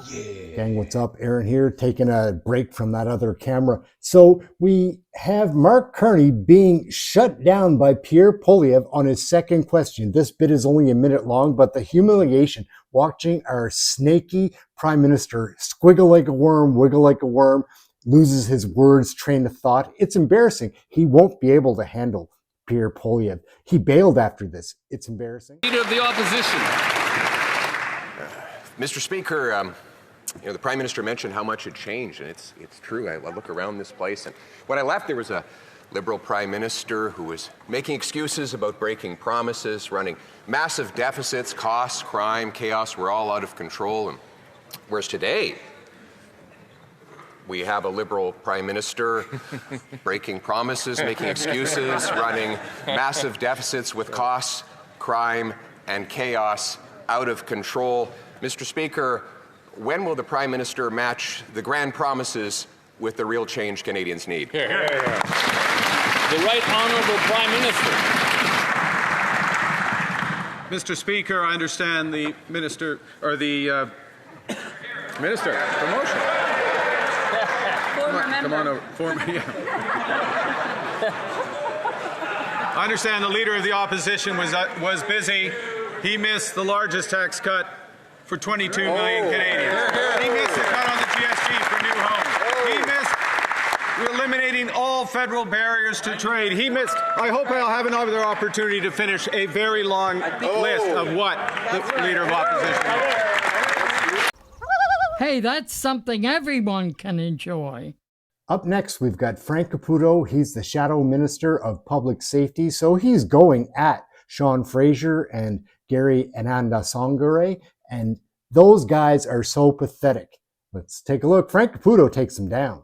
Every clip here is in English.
Gang, what's up? Aaron here, taking a break from that other camera. So we have Mark Carney being shut down by Pierre Poilievre on his second question. This bit is only a minute long, but the humiliation watching our snaky prime minister squiggle like a worm, wiggle like a worm, loses his words, train of thought. It's embarrassing. He won't be able to handle Pierre Poilievre. He bailed after this. It's embarrassing. Leader of the opposition. Mr. Speaker, the Prime Minister mentioned how much had changed, and it's true. I look around this place, and when I left, there was a Liberal Prime Minister who was making excuses about breaking promises, running massive deficits, costs, crime, chaos were all out of control. And whereas today, we have a Liberal Prime Minister breaking promises, making excuses, running massive deficits with costs, crime, and chaos out of control. Mr. Speaker, when will the Prime Minister match the grand promises with the real change Canadians need? The Right Honourable Prime Minister. Mr. Speaker, I understand the Minister, or the Minister, promotion. Come on over. I understand the Leader of the Opposition was busy. He missed the largest tax cut for 22 million Canadians. He missed the cut on the GST for new homes. He missed eliminating all federal barriers to trade. He missed, I hope I'll have another opportunity to finish a very long list of what the Leader of Opposition did. Hey, that's something everyone can enjoy. Up next, we've got Frank Caputo. He's the Shadow Minister of Public Safety, so he's going at Sean Fraser and Gary Anandasangeree, and those guys are so pathetic. Let's take a look. Frank Caputo takes them down.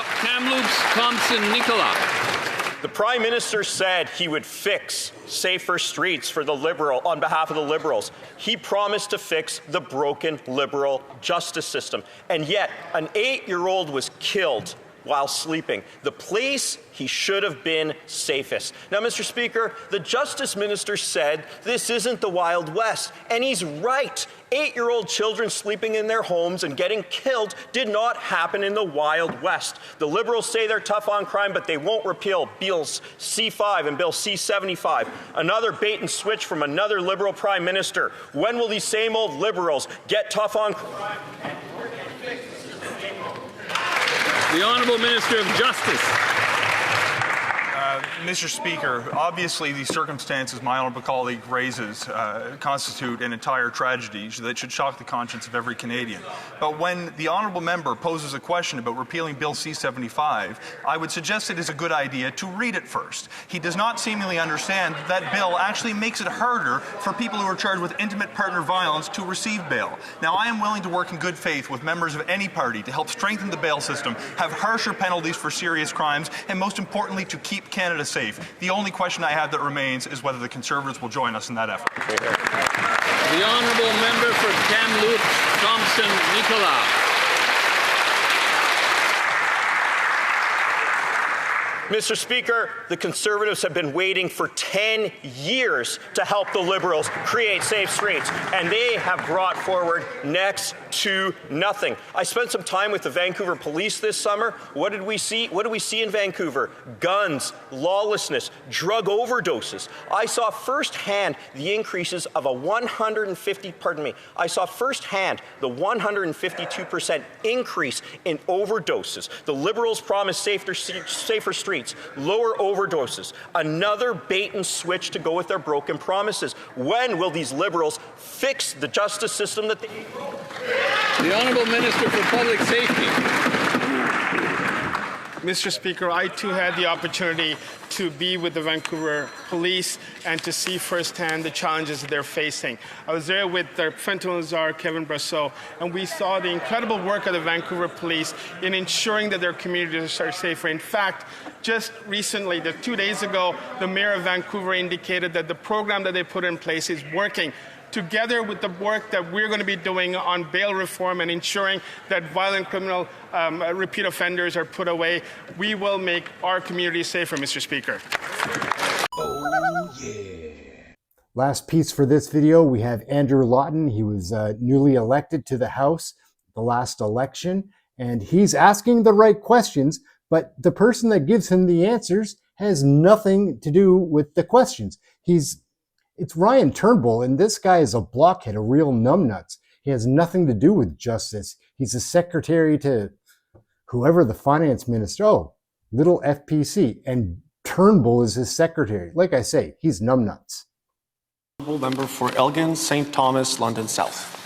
Kamloops, Thompson, Nicola. The Prime Minister said he would fix safer streets for the Liberal on behalf of the Liberals. He promised to fix the broken Liberal justice system. And yet, an 8-year-old was killed while sleeping, the place he should have been safest. Now, Mr. Speaker, the Justice Minister said this isn't the Wild West, and he's right. 8-year-old children sleeping in their homes and getting killed did not happen in the Wild West. The Liberals say they're tough on crime, but they won't repeal Bills C-5 and Bill C-75. Another bait and switch from another Liberal Prime Minister. When will these same old Liberals get tough on crime? The Honourable Minister of Justice. Mr. Speaker, obviously the circumstances my honourable colleague raises constitute an entire tragedy that should shock the conscience of every Canadian. But when the honourable member poses a question about repealing Bill C-75, I would suggest it is a good idea to read it first. He does not seemingly understand that bill actually makes it harder for people who are charged with intimate partner violence to receive bail. Now, I am willing to work in good faith with members of any party to help strengthen the bail system, have harsher penalties for serious crimes, and most importantly, to keep Canada safe. The only question I have that remains is whether the Conservatives will join us in that effort. The Honourable Member for Kamloops, Thompson, Nicola. Mr. Speaker, the Conservatives have been waiting for 10 years to help the Liberals create safe streets, and they have brought forward next to nothing. I spent some time with the Vancouver police this summer. What did we see? What do we see in Vancouver? Guns, lawlessness, drug overdoses. I saw firsthand the increases of I saw firsthand the 152% increase in overdoses. The Liberals promised safer streets, lower overdoses, another bait and switch to go with their broken promises. When will these Liberals fix the justice system that they... The Honourable Minister for Public Safety. Mr. Speaker, I too had the opportunity to be with the Vancouver police and to see firsthand the challenges that they're facing. I was there with their Fentanyl czar, Kevin Brasseau, and we saw the incredible work of the Vancouver police in ensuring that their communities are safer. In fact, just recently, 2 days ago, the Mayor of Vancouver indicated that the program that they put in place is working. Together with the work that we're going to be doing on bail reform and ensuring that violent criminal repeat offenders are put away, we will make our community safer, Mr. Speaker. Oh, yeah. Last piece for this video, we have Andrew Lawton. He was newly elected to the House. the last election, and he's asking the right questions, but the person that gives him the answers has nothing to do with the questions. It's Ryan Turnbull, and this guy is a blockhead, a real numbnuts. He has nothing to do with justice. He's a secretary to whoever the finance minister, little FPC, and Turnbull is his secretary. Like I say, he's numbnuts. Member for Elgin, St. Thomas, London South.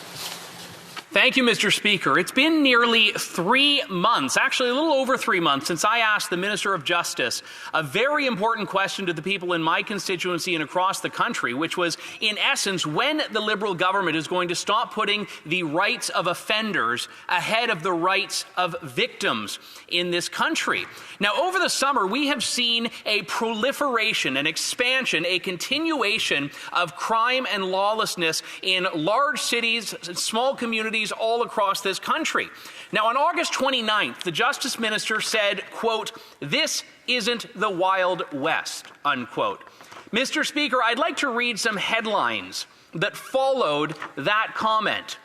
Thank you, Mr. Speaker. It's been nearly 3 months, actually a little over 3 months, since I asked the Minister of Justice a very important question to the people in my constituency and across the country, which was, in essence, when the Liberal government is going to stop putting the rights of offenders ahead of the rights of victims in this country. Now, over the summer, we have seen a proliferation, an expansion, a continuation of crime and lawlessness in large cities, small communities, all across this country. Now, on August 29th, the Justice Minister said, quote, "This isn't the Wild West," unquote. Mr. Speaker, I'd like to read some headlines that followed that comment.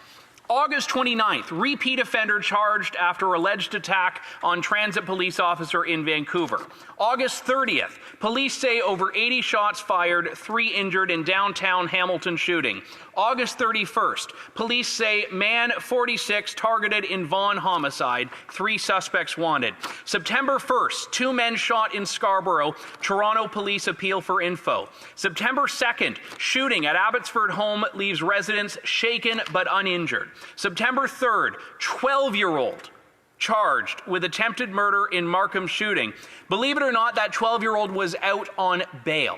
August 29th, repeat offender charged after alleged attack on transit police officer in Vancouver. August 30th, police say over 80 shots fired, 3 injured in downtown Hamilton shooting. August 31st, police say man 46 targeted in Vaughan homicide, 3 suspects wanted. September 1st, 2 men shot in Scarborough, Toronto police appeal for info. September 2nd, shooting at Abbotsford home leaves residents shaken but uninjured. September 3rd, 12-year-old charged with attempted murder in Markham shooting. Believe it or not, that 12-year-old was out on bail.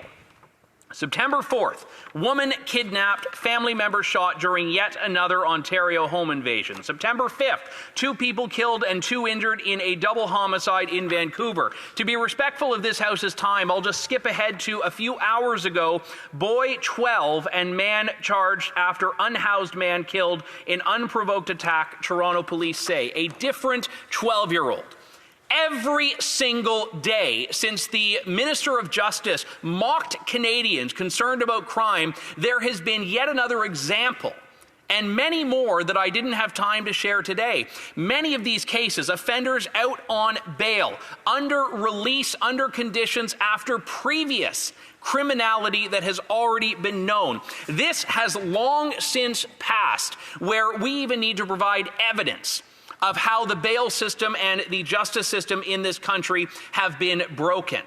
September 4th, woman kidnapped, family member shot during yet another Ontario home invasion. September 5th, 2 people killed and 2 injured in a double homicide in Vancouver. To be respectful of this House's time, I'll just skip ahead to a few hours ago. Boy 12 and man charged after unhoused man killed in unprovoked attack, Toronto police say. A different 12-year-old. Every single day since the Minister of Justice mocked Canadians concerned about crime, there has been yet another example, and many more that I didn't have time to share today. Many of these cases, offenders out on bail, under release, under conditions after previous criminality that has already been known. This has long since passed, where we even need to provide evidence of how the bail system and the justice system in this country have been broken.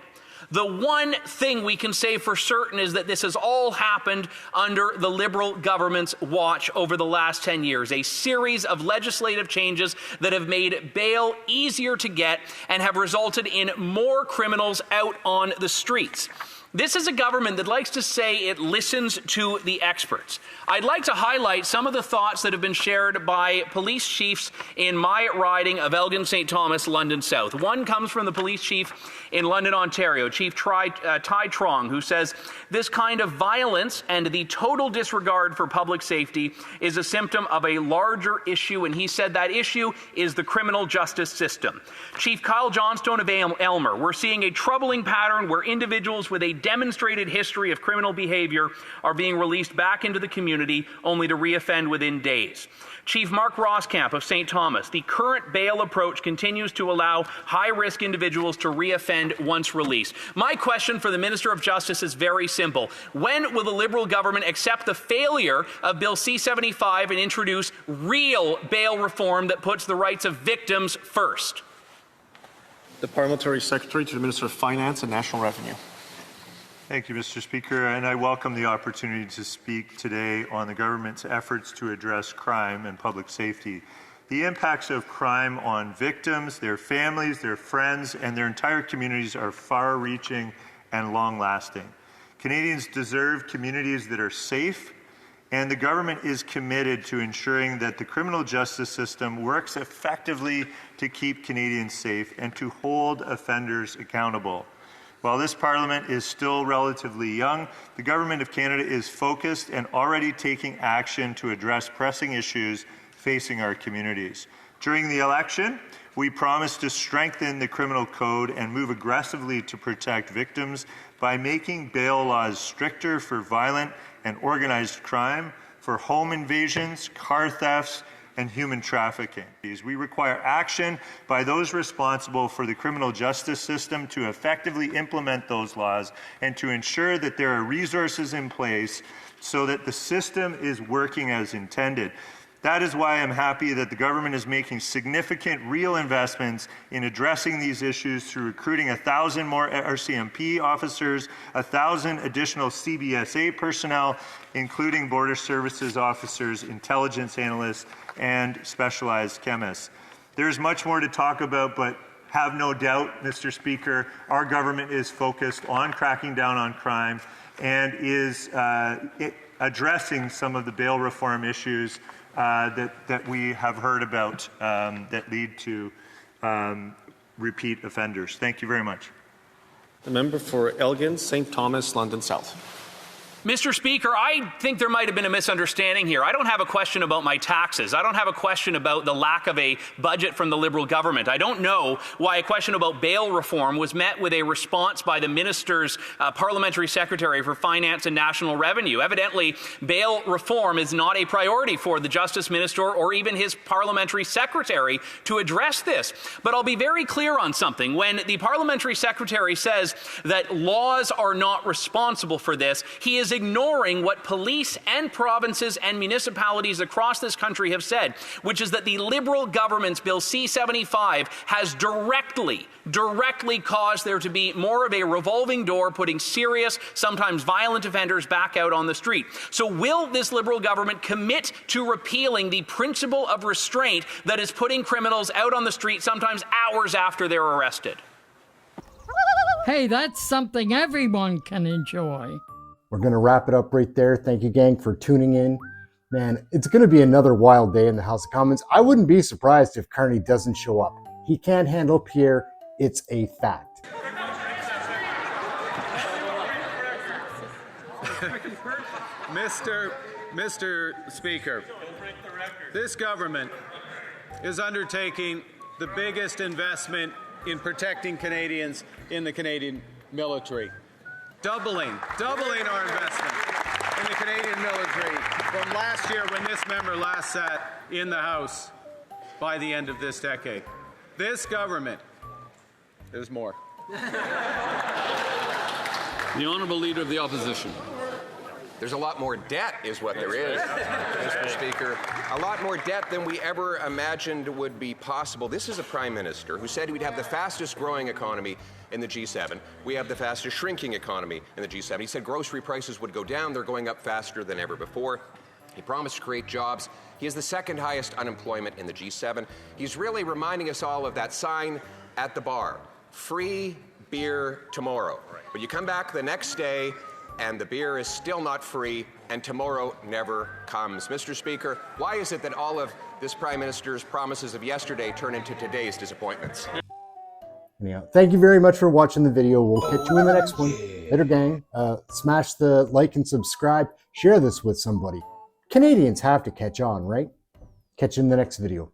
The one thing we can say for certain is that this has all happened under the Liberal government's watch over the last 10 years. A series of legislative changes that have made bail easier to get and have resulted in more criminals out on the streets. This is a government that likes to say it listens to the experts. I'd like to highlight some of the thoughts that have been shared by police chiefs in my riding of Elgin, St. Thomas, London South. One comes from the police chief in London, Ontario, Chief Tai Trong, who says, "This kind of violence and the total disregard for public safety is a symptom of a larger issue," and he said that issue is the criminal justice system. Chief Kyle Johnstone of Aylmer, "We're seeing a troubling pattern where individuals with a demonstrated history of criminal behavior are being released back into the community only to reoffend within days." Chief Mark Roskamp of St. Thomas, "The current bail approach continues to allow high-risk individuals to reoffend once released." My question for the Minister of Justice is very simple. When will the Liberal government accept the failure of Bill C-75 and introduce real bail reform that puts the rights of victims first? The Parliamentary Secretary to the Minister of Finance and National Revenue. Thank you, Mr. Speaker, and I welcome the opportunity to speak today on the government's efforts to address crime and public safety. The impacts of crime on victims, their families, their friends, and their entire communities are far-reaching and long-lasting. Canadians deserve communities that are safe, and the government is committed to ensuring that the criminal justice system works effectively to keep Canadians safe and to hold offenders accountable. While this Parliament is still relatively young, the Government of Canada is focused and already taking action to address pressing issues facing our communities. During the election, we promised to strengthen the criminal code and move aggressively to protect victims by making bail laws stricter for violent and organized crime, for home invasions, car thefts, and human trafficking. We require action by those responsible for the criminal justice system to effectively implement those laws and to ensure that there are resources in place so that the system is working as intended. That is why I'm happy that the government is making significant real investments in addressing these issues through recruiting 1,000 more RCMP officers, 1,000 additional CBSA personnel, including border services officers, intelligence analysts, and specialized chemists. There's much more to talk about, but have no doubt, Mr. Speaker, our government is focused on cracking down on crime and is addressing some of the bail reform issues that we have heard about that lead to repeat offenders. Thank you very much. The member for Elgin, St. Thomas, London South. Mr. Speaker, I think there might have been a misunderstanding here. I don't have a question about my taxes. I don't have a question about the lack of a budget from the Liberal government. I don't know why a question about bail reform was met with a response by the minister's parliamentary secretary for Finance and National Revenue. Evidently, bail reform is not a priority for the Justice Minister or even his parliamentary secretary to address this. But I'll be very clear on something. When the parliamentary secretary says that laws are not responsible for this, he is ignoring what police and provinces and municipalities across this country have said, which is that the Liberal government's Bill C-75 has directly caused there to be more of a revolving door, putting serious, sometimes violent offenders back out on the street. So will this Liberal government commit to repealing the principle of restraint that is putting criminals out on the street sometimes hours after they're arrested? Hey, that's something everyone can enjoy. We're going to wrap it up right there. Thank you, gang, for tuning in. Man, it's going to be another wild day in the House of Commons. I wouldn't be surprised if Carney doesn't show up. He can't handle Pierre. It's a fact. Mr. Speaker, this government is undertaking the biggest investment in protecting Canadians in the Canadian military. Doubling our investment in the Canadian military from last year when this member last sat in the House by the end of this decade. This government, there's more. The Honourable Leader of the Opposition. There's a lot more debt is what there is, Mr. Speaker. A lot more debt than we ever imagined would be possible. This is a Prime Minister who said we'd have the fastest growing economy in the G7. We have the fastest shrinking economy in the G7. He said grocery prices would go down. They're going up faster than ever before. He promised to create jobs. He has the second highest unemployment in the G7. He's really reminding us all of that sign at the bar, free beer tomorrow. But you come back the next day and the beer is still not free, and tomorrow never comes. Mr. Speaker, why is it that all of this Prime Minister's promises of yesterday turn into today's disappointments? Anyhow, thank you very much for watching the video. We'll catch you in the next one. Later, gang. Smash the like and subscribe. Share this with somebody. Canadians have to catch on, right? Catch you in the next video.